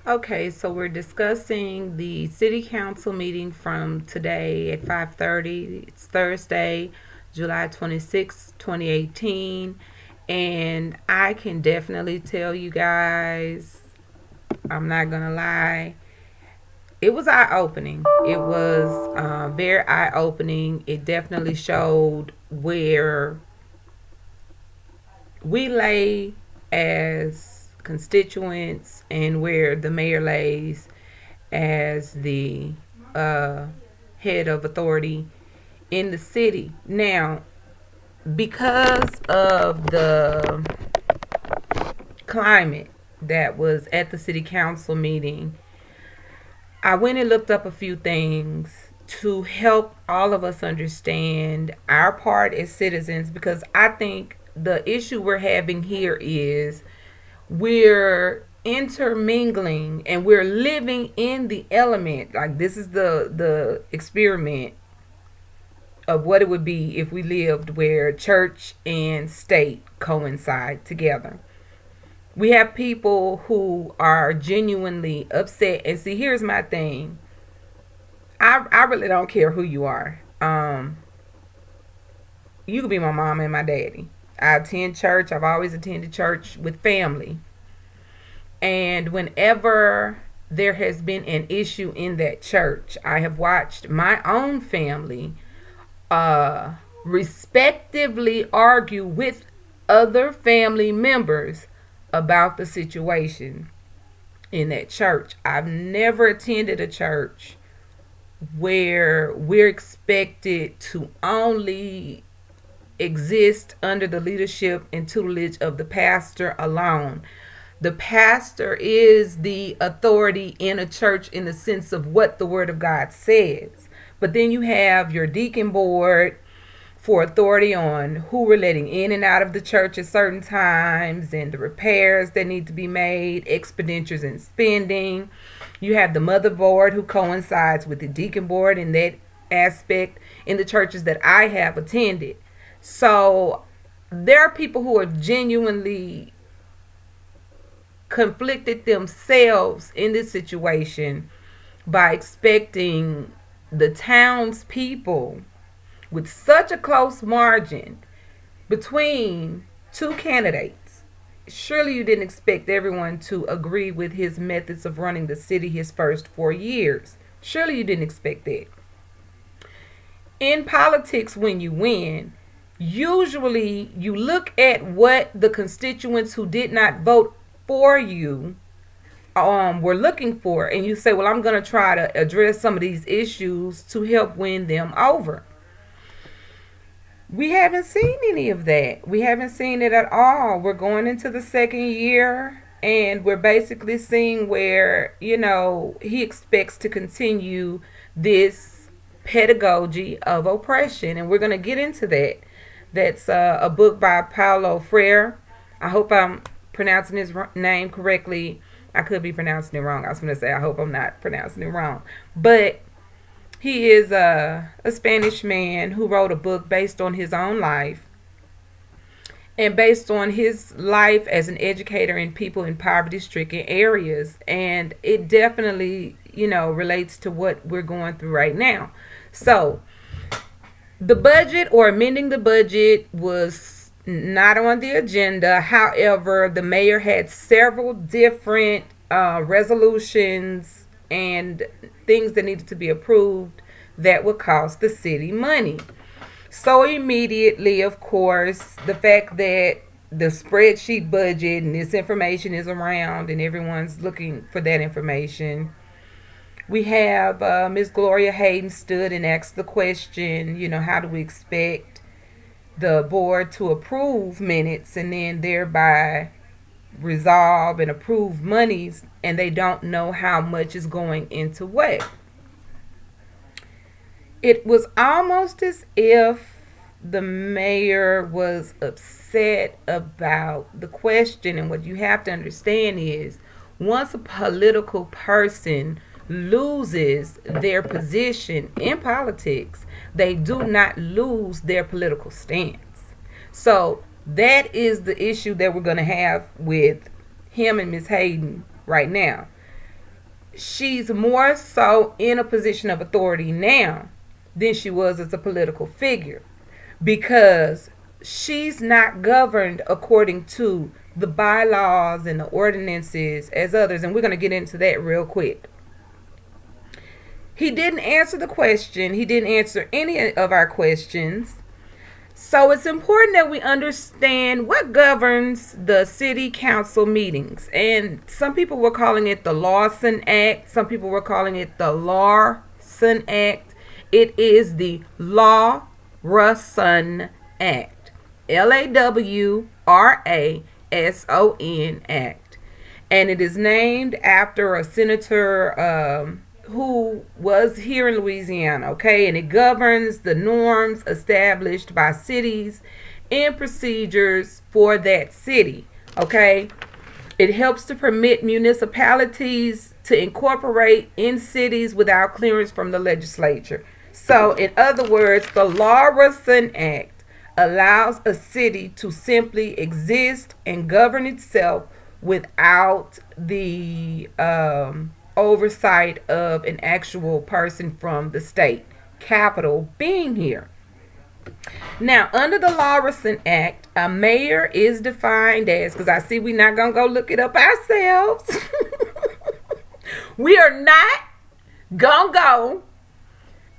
Okay, so we're discussing the city council meeting from today at 5:30. It's Thursday, July 26, 2018, and I can definitely tell you guys, I'm not going to lie, it was eye-opening. It was very eye-opening. It definitely showed where we lay as constituents and where the mayor lays as the uh, head of authority in the city. Now, because of the climate that was at the city council meeting, I went and looked up a few things to help all of us understand our part as citizens, because I think the issue we're having here is we're intermingling and we're living in the element. Like, this is the experiment of what it would be if we lived where church and state coincide together. We have people who are genuinely upset. And see, here's my thing. I really don't care who you are. You could be my mom and my daddy. I attend church. I've always attended church with family. And whenever there has been an issue in that church, I have watched my own family respectively argue with other family members about the situation in that church. I've never attended a church where we're expected to only exist under the leadership and tutelage of the pastor alone. The pastor is the authority in a church in the sense of what the word of God says. But then you have your deacon board for authority on who we're letting in and out of the church at certain times and the repairs that need to be made, expenditures and spending. You have the mother board who coincides with the deacon board in that aspect in the churches that I have attended. So there are people who are genuinely conflicted themselves in this situation by expecting the townspeople, with such a close margin between two candidates. Surely you didn't expect everyone to agree with his methods of running the city his first 4 years. Surely you didn't expect that. In politics, when you win, usually you look at what the constituents who did not vote for you were looking for, and you say, well, I'm going to try to address some of these issues to help win them over. We haven't seen any of that. We haven't seen it at all. We're going into the second year, and we're basically seeing where, he expects to continue this pedagogy of oppression, and we're going to get into that. That's a book by Paulo Freire. I hope I'm pronouncing his name correctly. I could be pronouncing it wrong. I was going to say, I hope I'm not pronouncing it wrong. But he is a Spanish man who wrote a book based on his own life and based on his life as an educator in people in poverty-stricken areas. And it definitely, relates to what we're going through right now. So the budget, or amending the budget, was not on the agenda. However, the mayor had several different resolutions and things that needed to be approved that would cost the city money. So immediately, of course, the fact that the spreadsheet budget and this information is around and everyone's looking for that information, we have Ms. Gloria Hayden stood and asked the question, how do we expect the board to approve minutes and then thereby resolve and approve monies, and they don't know how much is going into what? It was almost as if the mayor was upset about the question. And what you have to understand is, once a political person loses their position in politics, they do not lose their political stance. So that is the issue that we're going to have with him and Ms. Hayden right now. she's more so in a position of authority now than she was as a political figure, because she's not governed according to the bylaws and the ordinances as others. And we're going to get into that real quick. He didn't answer the question. He didn't answer any of our questions. So it's important that we understand what governs the city council meetings. And some people were calling it the Lawson Act. Some people were calling it the Larson Act. It is the Lawrason Act. Lawrason Act. And it is named after a senator who was here in Louisiana, okay? And it governs the norms established by cities and procedures for that city, okay? It helps to permit municipalities to incorporate in cities without clearance from the legislature. So, in other words, the Lawrason Act allows a city to simply exist and govern itself without the oversight of an actual person from the state capital being here. Now, under the Lawrason Act, a mayor is defined as, because I see we're not going to go look it up ourselves. We are not going to go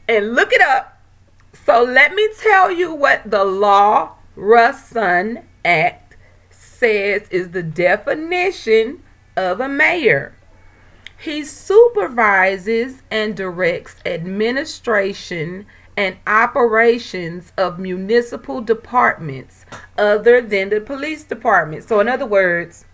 and look it up. So let me tell you what the Lawrason Act says is the definition of a mayor. He supervises and directs administration and operations of municipal departments other than the police department. So in other words,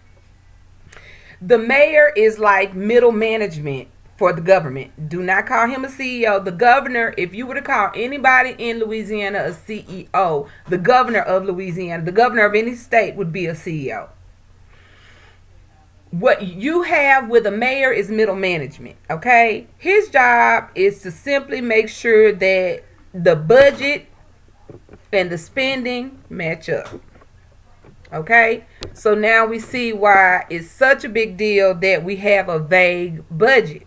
the mayor is like middle management for the government. Do not call him a CEO. The governor, if you were to call anybody in Louisiana a CEO, the governor of Louisiana, the governor of any state would be a CEO. What you have with a mayor is middle management, okay? His job is to simply make sure that the budget and the spending match up, okay? So now we see why it's such a big deal that we have a vague budget.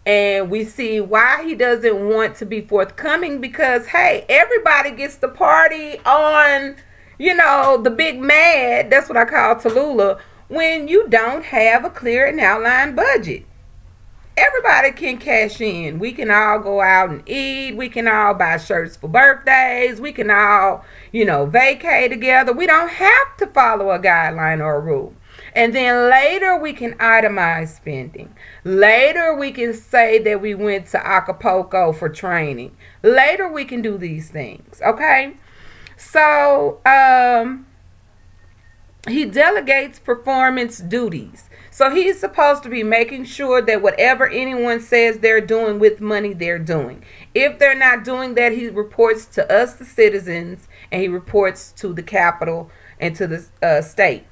And we see why he doesn't want to be forthcoming, because, hey, everybody gets to party on, you know, the big mad, that's what I call Tallulah, when you don't have a clear and outlined budget. Everybody can cash in. We can all go out and eat. We can all buy shirts for birthdays. We can all, you know, vacay together. We don't have to follow a guideline or a rule. And then later we can itemize spending. Later we can say that we went to Acapulco for training. Later we can do these things, okay? So, he delegates performance duties. So he's supposed to be making sure that whatever anyone says they're doing with money, they're doing. If they're not doing that, he reports to us, the citizens, and he reports to the capital and to the state.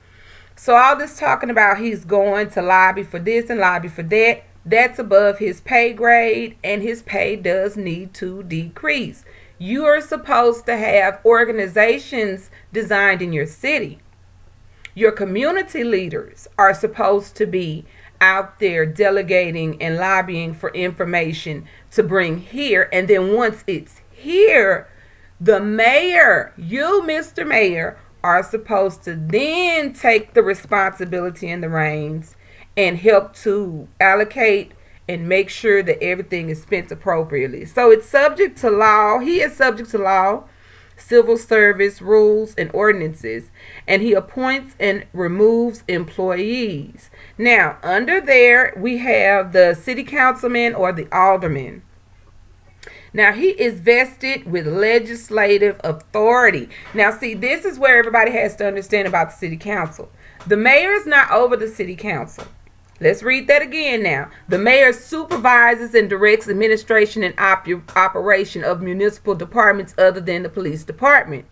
So all this talking about he's going to lobby for this and lobby for that, that's above his pay grade, and his pay does need to decrease. You are supposed to have organizations designed in your city. Your community leaders are supposed to be out there delegating and lobbying for information to bring here. And then once it's here, the mayor, you, Mr. Mayor, are supposed to then take the responsibility and the reins and help to allocate and make sure that everything is spent appropriately. So it's subject to law. He is subject to law, civil service rules and ordinances, and he appoints and removes employees. Now, under there, we have the city councilman or the alderman. Now, he is vested with legislative authority. Now, see, this is where everybody has to understand about the city council. The mayor is not over the city council. Let's read that again now. The mayor supervises and directs administration and operation of municipal departments other than the police department.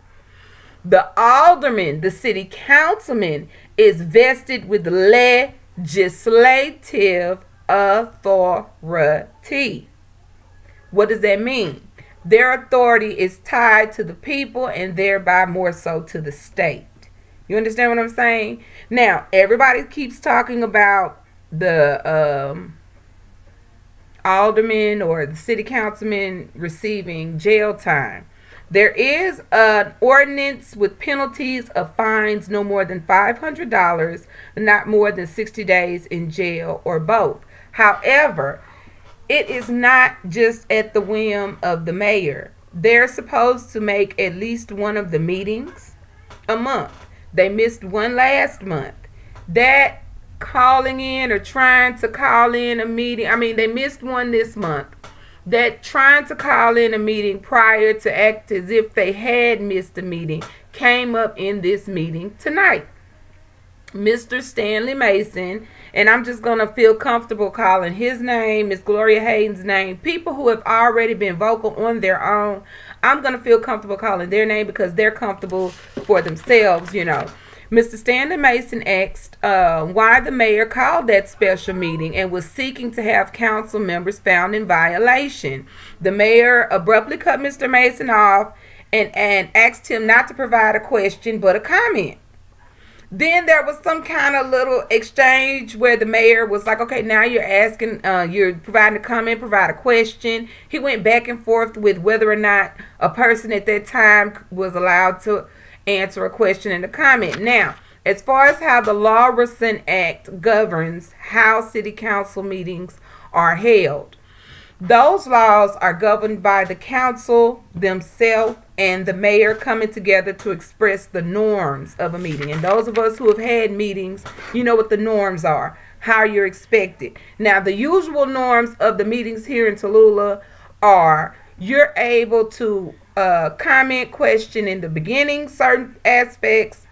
The alderman, the city councilman, is vested with legislative authority. What does that mean? Their authority is tied to the people and thereby more so to the state. You understand what I'm saying? Now, everybody keeps talking about the alderman or the city councilman receiving jail time. There is an ordinance with penalties of fines no more than $500, not more than 60 days in jail, or both. However, it is not just at the whim of the mayor. They're supposed to make at least one of the meetings a month. They missed one last month. That calling in or trying to call in a meeting, they missed one this month. That trying to call in a meeting prior to act as if they had missed a meeting came up in this meeting tonight. Mr. Stanley Mason, and I'm just going to feel comfortable calling his name, Miss Gloria Hayden's name, people who have already been vocal on their own, I'm going to feel comfortable calling their name because they're comfortable for themselves, Mr. Stanley Mason asked why the mayor called that special meeting and was seeking to have council members found in violation. The mayor abruptly cut Mr. Mason off and asked him not to provide a question but a comment. Then there was some kind of little exchange where the mayor was like, okay, now you're asking, you're providing a comment, provide a question. He went back and forth with whether or not a person at that time was allowed to answer a question and a comment. Now, as far as how the Lawson Act governs how city council meetings are held, those laws are governed by the council themselves and the mayor coming together to express the norms of a meeting. And those of us who have had meetings, you know what the norms are, how you're expected. Now, the usual norms of the meetings here in Tallulah are you're able to comment, question in the beginning, certain aspects.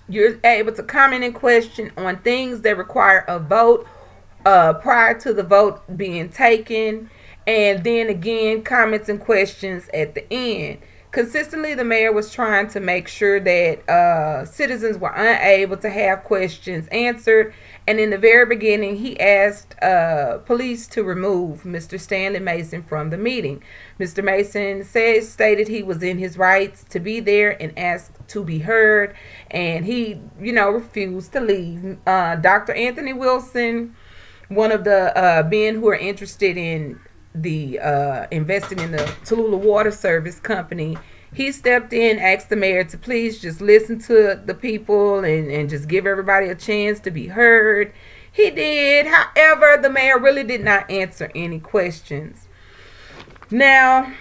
You're able to comment and question on things that require a vote prior to the vote being taken, and then again comments and questions at the end. Consistently, the mayor was trying to make sure that citizens were unable to have questions answered, and in the very beginning he asked police to remove Mr. Stanley Mason from the meeting. Mr. Mason stated he was in his rights to be there and asked to be heard, and he refused to leave. Dr. Anthony Wilson, one of the men who are interested in the investing in the Tallulah Water Service Company, he stepped in, asked the mayor to please just listen to the people and just give everybody a chance to be heard. He did. However, the mayor really did not answer any questions. Now,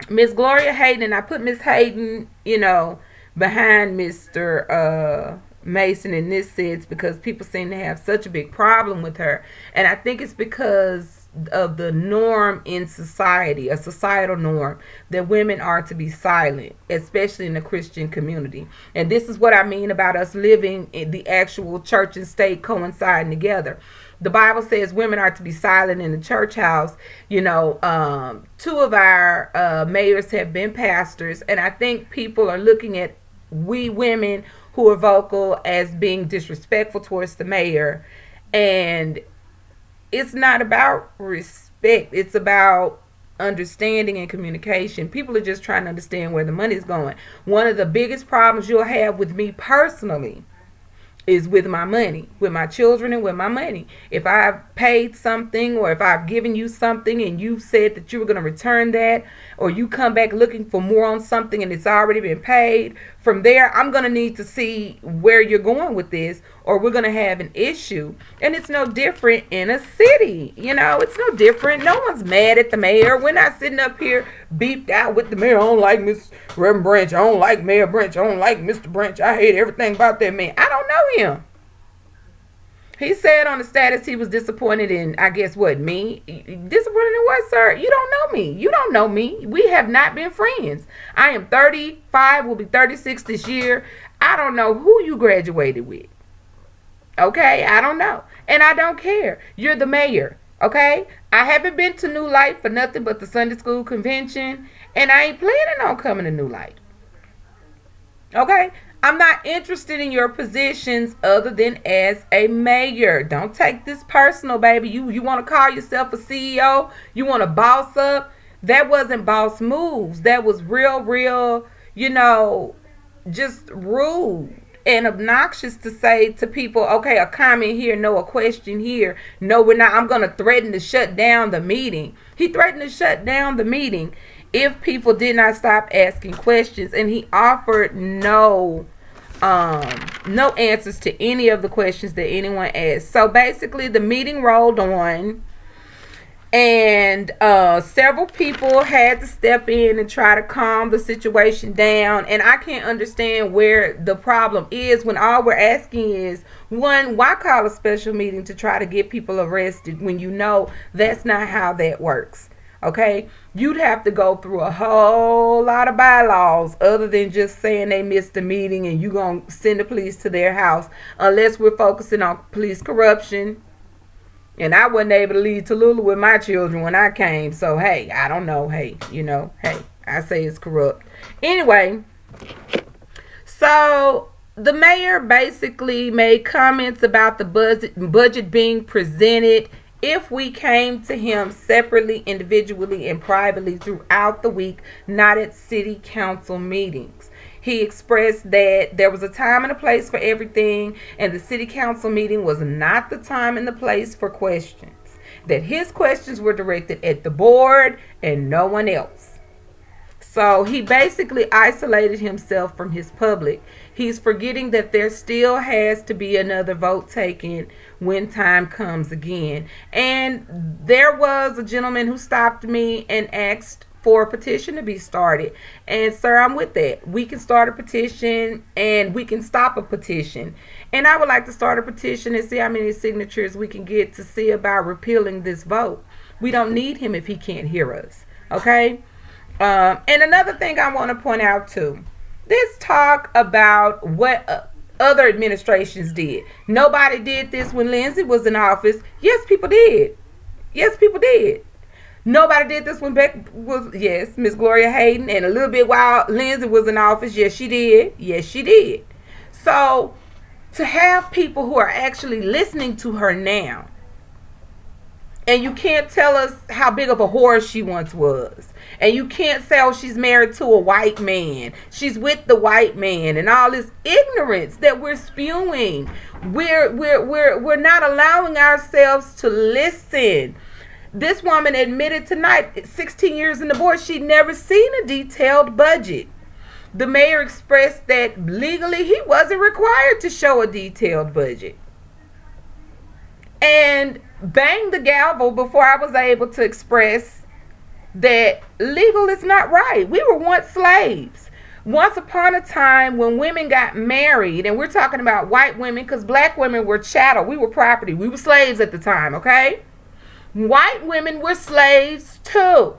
Miss Gloria Hayden, and I put Miss Hayden, behind Mr. Mason in this sense because people seem to have such a big problem with her, and I think it's because of the norm in society, a societal norm that women are to be silent, especially in the Christian community. And this is what I mean about us living in the actual church and state coinciding together. The Bible says women are to be silent in the church house. Two of our mayors have been pastors, and I think people are looking at we women who are vocal as being disrespectful towards the mayor. And it's not about respect. It's about understanding and communication. People are just trying to understand where the money's going. One of the biggest problems you'll have with me personally is with my money, with my children, and with my money. If I've paid something, or if I've given you something and you said that you were going to return that, or you come back looking for more on something and it's already been paid, from there I'm going to need to see where you're going with this, or we're going to have an issue. And it's no different in a city. It's no different. No one's mad at the mayor. We're not sitting up here beefed out with the mayor. I don't like Miss Reverend Branch. I don't like Mayor Branch. I don't like Mr. Branch. I hate everything about that man. I don't know him. He said on the status he was disappointed in, I guess, what, me? Disappointed in what, sir? You don't know me. You don't know me. We have not been friends. I am 35, will be 36 this year. I don't know who you graduated with. Okay? I don't know. And I don't care. You're the mayor. Okay? I haven't been to New Light for nothing but the Sunday school convention, and I ain't planning on coming to New Light. Okay? I'm not interested in your positions other than as a mayor. Don't take this personal, baby. You want to call yourself a CEO? You want to boss up? That wasn't boss moves. That was real, just rude. and obnoxious to say to people, okay, a comment here, no, a question here, no, we're not, I'm going to threaten to shut down the meeting. He threatened to shut down the meeting if people did not stop asking questions, and he offered no answers to any of the questions that anyone asked. So basically the meeting rolled on, and several people had to step in and try to calm the situation down. And I can't understand where the problem is when all we're asking is, one, why call a special meeting to try to get people arrested when you know that's not how that works? Okay, you'd have to go through a whole lot of bylaws other than just saying they missed a meeting and you're going to send the police to their house, unless we're focusing on police corruption. And I wasn't able to leave Tallulah with my children when I came. So, hey, I don't know. Hey, you know, hey, I say it's corrupt. Anyway, so the mayor basically made comments about the budget being presented if we came to him separately, individually, and privately throughout the week, not at city council meetings. He expressed that there was a time and a place for everything, and the city council meeting was not the time and the place for questions. That his questions were directed at the board and no one else. So he basically isolated himself from his public. He's forgetting that there still has to be another vote taken when time comes again. And there was a gentleman who stopped me and asked for a petition to be started. And sir, I'm with that. We can start a petition and we can stop a petition. And I would like to start a petition and see how many signatures we can get to see about repealing this vote. We don't need him if he can't hear us. Okay? And another thing I want to point out too, this talk about what other administrations did. Nobody did this when Lindsay was in office. Yes, people did. Yes, people did. Nobody did this when Beck was, yes, Miss Gloria Hayden, and a little bit while Lindsay was in office. Yes, she did. Yes, she did. So to have people who are actually listening to her now, and you can't tell us how big of a whore she once was, and you can't say, oh, she's married to a white man, she's with the white man, and all this ignorance that we're spewing. We're not allowing ourselves to listen. This woman admitted tonight, 16 years in the board, she'd never seen a detailed budget. The mayor expressed that legally he wasn't required to show a detailed budget. And banged the gavel before I was able to express that legal is not right. We were once slaves. Once upon a time when women got married, and we're talking about white women because black women were chattel. We were property. We were slaves at the time, okay? White women were slaves too.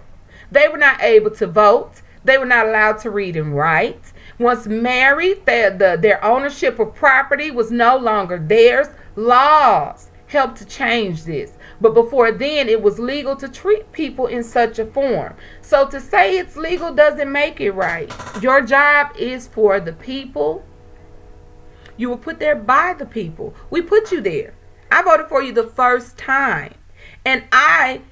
They were not able to vote. They were not allowed to read and write. Once married, their ownership of property was no longer theirs. Laws helped to change this. But before then, it was legal to treat people in such a form. So to say it's legal doesn't make it right. Your job is for the people. You were put there by the people. We put you there. I voted for you the first time. And I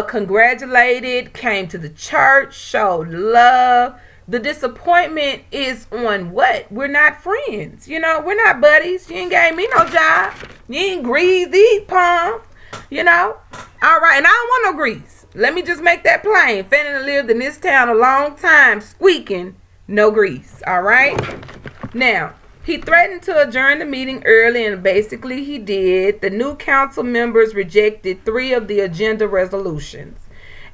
congratulated, came to the church, showed love. The disappointment is on what? We're not friends. You know, we're not buddies. You ain't gave me no job. You ain't greased these palms. You know? All right. And I don't want no grease. Let me just make that plain. Fanning lived in this town a long time, squeaking, no grease. All right? Now, he threatened to adjourn the meeting early, and basically he did. The new council members rejected 3 of the agenda resolutions.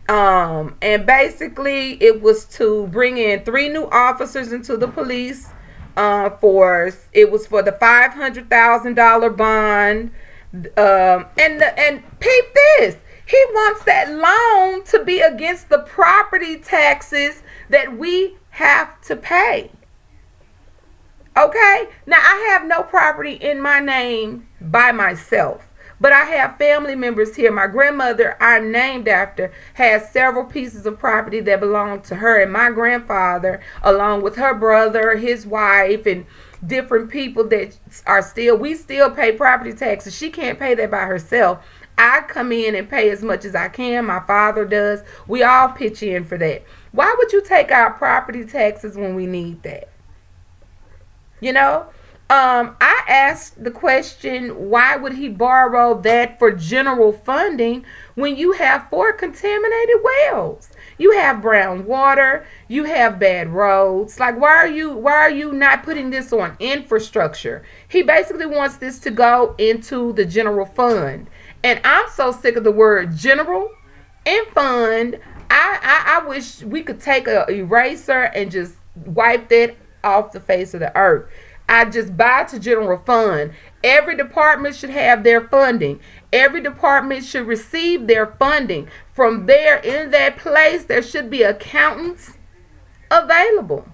And basically it was to bring in 3 new officers into the police force. It was for the $500,000 bond. And peep this. He wants that loan to be against the property taxes that we have to pay. Okay, now I have no property in my name by myself, but I have family members here. My grandmother, I'm named after, has several pieces of property that belong to her, and my grandfather, along with her brother, his wife, and different people that are we still pay property taxes. She can't pay that by herself. I come in and pay as much as I can. My father does. We all pitch in for that. Why would you take our property taxes when we need that? You know, I asked the question, why would he borrow that for general funding when you have 4 contaminated wells? You have brown water, you have bad roads. Like, why are you not putting this on infrastructure? He basically wants this to go into the general fund. And I'm so sick of the word general and fund. I wish we could take a eraser and just wipe that off the face of the earth. I just buy to general fund. Every department should have their funding. Every department should receive their funding. From there, in that place, there should be accountants available.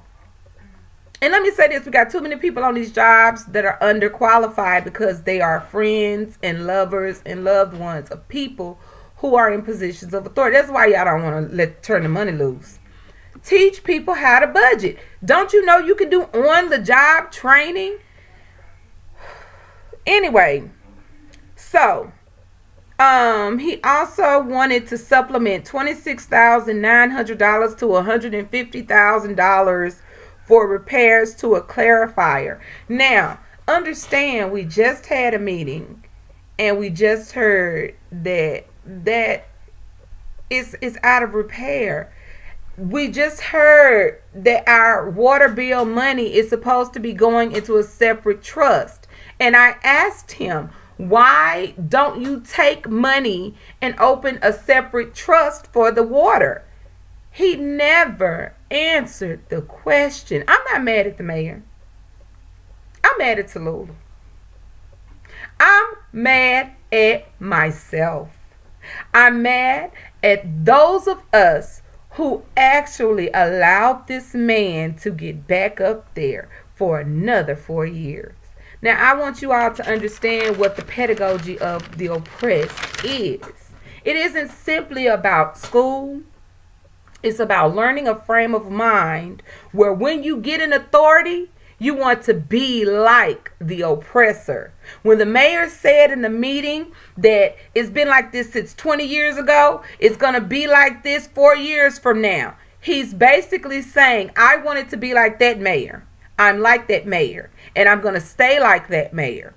And let me say this, we got too many people on these jobs that are underqualified because they are friends and lovers and loved ones of people who are in positions of authority. That's why y'all don't want to turn the money loose. Teach people how to budget. Don't you know you can do on-the-job training? Anyway, so he also wanted to supplement $26,900 to $150,000 for repairs to a clarifier. Now, understand, we just had a meeting and we just heard that is out of repair. We just heard that our water bill money is supposed to be going into a separate trust. And I asked him, why don't you take money and open a separate trust for the water? He never answered the question. I'm not mad at the mayor. I'm mad at Tallulah. I'm mad at myself. I'm mad at those of us who actually allowed this man to get back up there for another 4 years. Now, I want you all to understand what the pedagogy of the oppressed is. It isn't simply about school. It's about learning a frame of mind where when you get in authority, you want to be like the oppressor. When the mayor said in the meeting that it's been like this since 20 years ago, it's going to be like this 4 years from now. He's basically saying, I want it to be like that mayor. I'm like that mayor, and I'm going to stay like that mayor.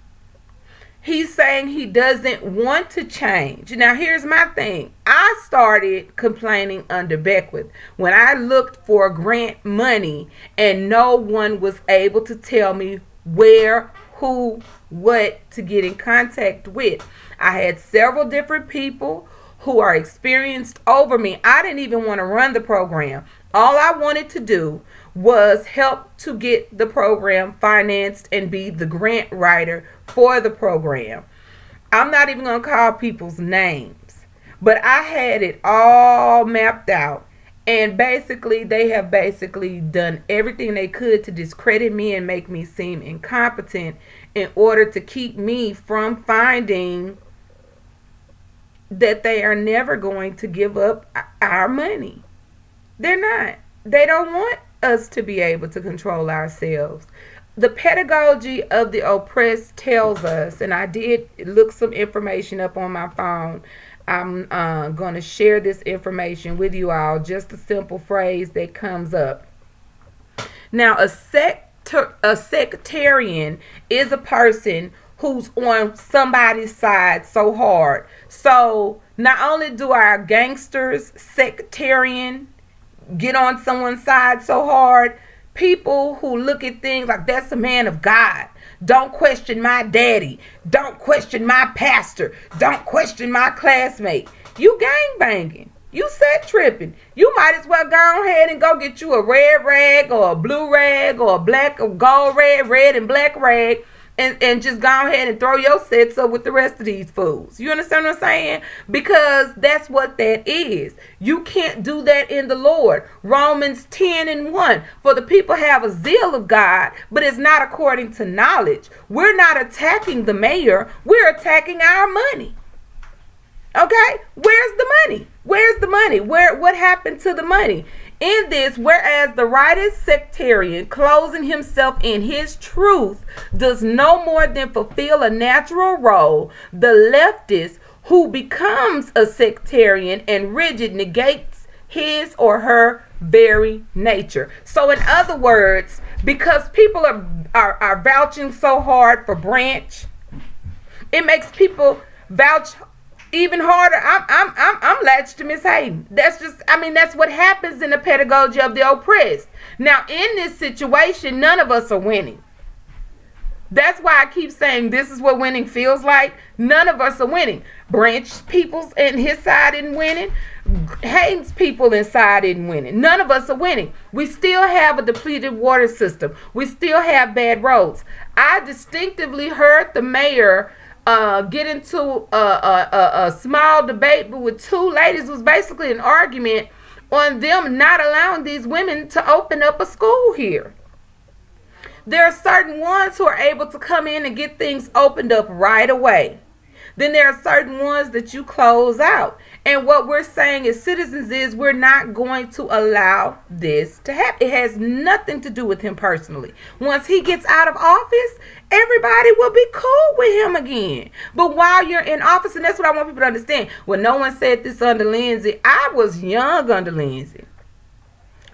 He's saying he doesn't want to change. Now, here's my thing. I started complaining under Beckwith when I looked for grant money and no one was able to tell me where, who, what to get in contact with. I had several different people who are experienced over me. I didn't even want to run the program. All I wanted to do was help to get the program financed and be the grant writer for the program. I'm not even going to call people's names, but I had it all mapped out. And basically, they have basically done everything they could to discredit me and make me seem incompetent in order to keep me from finding that they are never going to give up our money. They're not. They don't want us to be able to control ourselves. The pedagogy of the oppressed tells us, and I did look some information up on my phone. I'm going to share this information with you all. Just a simple phrase that comes up. Now, a sectarian is a person who's on somebody's side so hard. So not only do our gangsters, sectarian, get on someone's side so hard, people who look at things like, that's a man of God. Don't question my daddy. Don't question my pastor. Don't question my classmate. You gangbanging. You set tripping. You might as well go ahead and go get you a red rag or a blue rag or a black or gold rag, red and black rag, and just go ahead and throw your sets up with the rest of these fools. You understand what I'm saying? Because that's what that is. You can't do that in the Lord. Romans 10:1. For the people have a zeal of God, but it's not according to knowledge. We're not attacking the mayor. We're attacking our money. Okay? Where's the money? Where's the money? What happened to the money? In this, whereas the righteous sectarian, closing himself in his truth, does no more than fulfill a natural role, the leftist who becomes a sectarian and rigid negates his or her very nature. So in other words, because people are vouching so hard for Branch. It makes people vouch even harder. I'm latched to Miss Hayden. That's just, I mean, that's what happens in the pedagogy of the oppressed. Now, in this situation, none of us are winning. That's why I keep saying this is what winning feels like. None of us are winning. Branch people's and his side isn't winning. Hayden's people inside isn't winning. None of us are winning. We still have a depleted water system. We still have bad roads. I distinctively heard the mayor get into a small debate with two ladies. It was basically an argument on them not allowing these women to open up a school here. There are certain ones who are able to come in and get things opened up right away. Then there are certain ones that you close out. And what we're saying as citizens is we're not going to allow this to happen. It has nothing to do with him personally. Once he gets out of office, everybody will be cool with him again. But while you're in office, and that's what I want people to understand. Well, no one said this under Lindsay. I was young under Lindsay.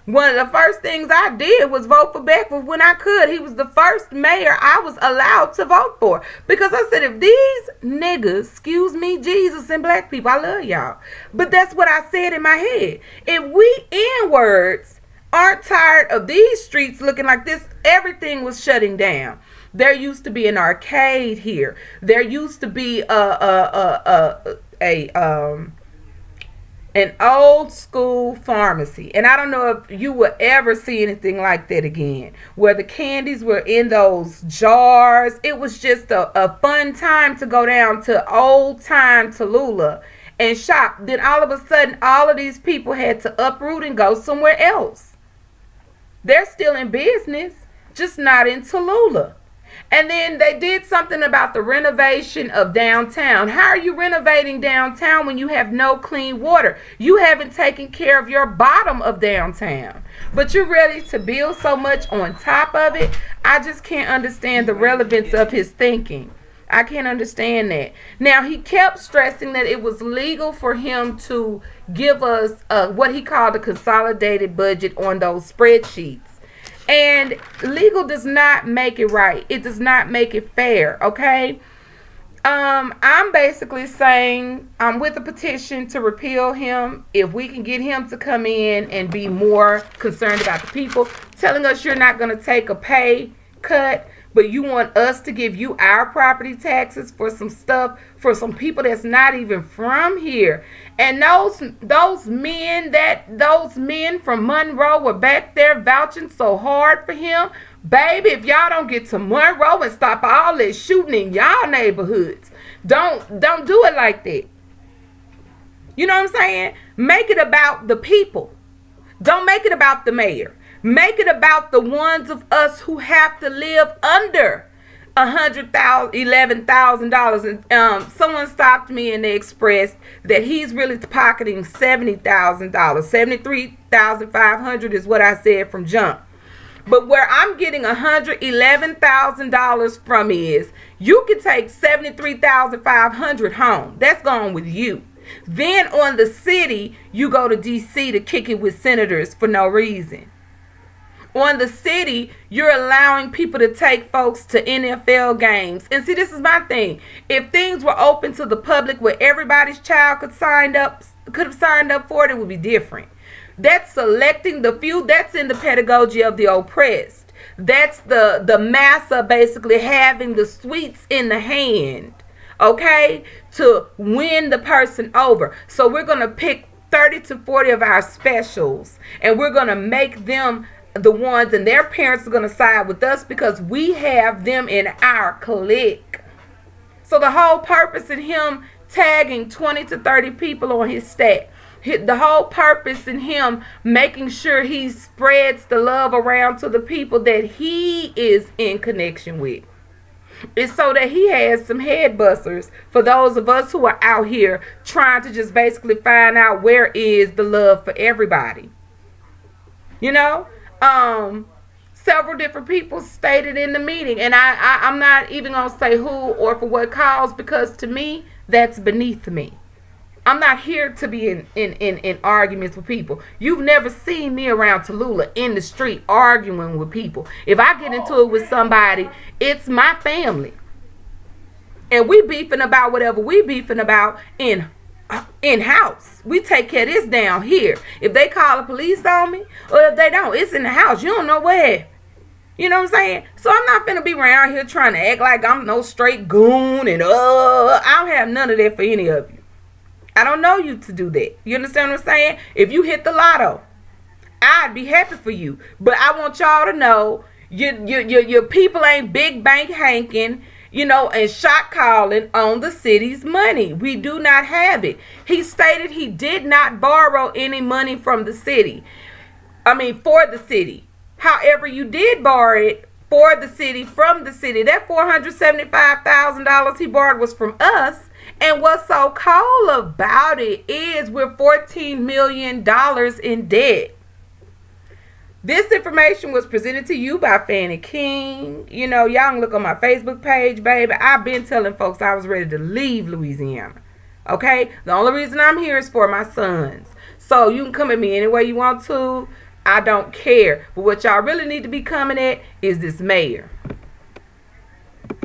One of the first things I did was vote for Beckford when I could. He was the first mayor I was allowed to vote for. Because I said, if these niggas, excuse me, Jesus and black people, I love y'all. But that's what I said in my head. If we N-words aren't tired of these streets looking like this, everything was shutting down. There used to be an arcade here. There used to be an old school pharmacy, and I don't know if you will ever see anything like that again, where the candies were in those jars. It was just a fun time to go down to old time Tallulah and shop. Then all of a sudden, all of these people had to uproot and go somewhere else. They're still in business, just not in Tallulah. And then they did something about the renovation of downtown. How are you renovating downtown when you have no clean water? You haven't taken care of your bottom of downtown. But you're ready to build so much on top of it. I just can't understand the relevance of his thinking. I can't understand that. Now, he kept stressing that it was legal for him to give us what he called a consolidated budget on those spreadsheets. And legal does not make it right. It does not make it fair, okay? I'm basically saying I'm with a petition to repeal him. If we can get him to come in and be more concerned about the people, telling us you're not going to take a pay cut, but you want us to give you our property taxes for some stuff, for some people that's not even from here. And those men from Monroe were back there vouching so hard for him. Baby, if y'all don't get to Monroe and stop all this shooting in y'all neighborhoods, don't do it like that. You know what I'm saying? Make it about the people. Don't make it about the mayor. Make it about the ones of us who have to live under $11,000. And someone stopped me and they expressed that he's really pocketing $70,000. $73,500 is what I said from jump. But where I'm getting $111,000 from is you can take $73,500 home. That's gone with you. Then on the city, you go to D.C. to kick it with senators for no reason. On the city, you're allowing people to take folks to NFL games. And see, this is my thing. If things were open to the public where everybody's child could have signed up for it, it would be different. That's selecting the few. That's in the pedagogy of the oppressed. That's the massa basically having the sweets in the hand, okay, to win the person over. So we're going to pick 30 to 40 of our specials, and we're going to make them the ones, and their parents are going to side with us because we have them in our clique. So the whole purpose in him tagging 20 to 30 people on his stack, the whole purpose in him making sure he spreads the love around to the people that he is in connection with, is so that he has some head busters for those of us who are out here trying to just basically find out where is the love for everybody. You know? Several different people stated in the meeting, and I'm not even going to say who or for what cause, because to me, that's beneath me. I'm not here to be in arguments with people. You've never seen me around Tallulah in the street arguing with people. If I get into it with somebody, it's my family. And we beefing about whatever we beefing about in-house. We take care of this down here. If they call the police on me, or if they don't, it's in the house. You don't know where. You know what I'm saying? So I'm not finna be around here trying to act like I'm no straight goon and I don't have none of that for any of you. I don't know you to do that. You understand what I'm saying? If you hit the lotto, I'd be happy for you. But I want y'all to know your people ain't big bank hanking, you know, and shot calling on the city's money. We do not have it. He stated he did not borrow any money from the city. I mean, for the city. However, you did borrow it for the city, from the city. That $475,000 he borrowed was from us. And what's so cold about it is we're $14 million in debt. This information was presented to you by Fannie King. You know, y'all can look on my Facebook page, baby. I've been telling folks I was ready to leave Louisiana. Okay? The only reason I'm here is for my sons. So you can come at me any way you want to. I don't care. But what y'all really need to be coming at is this mayor.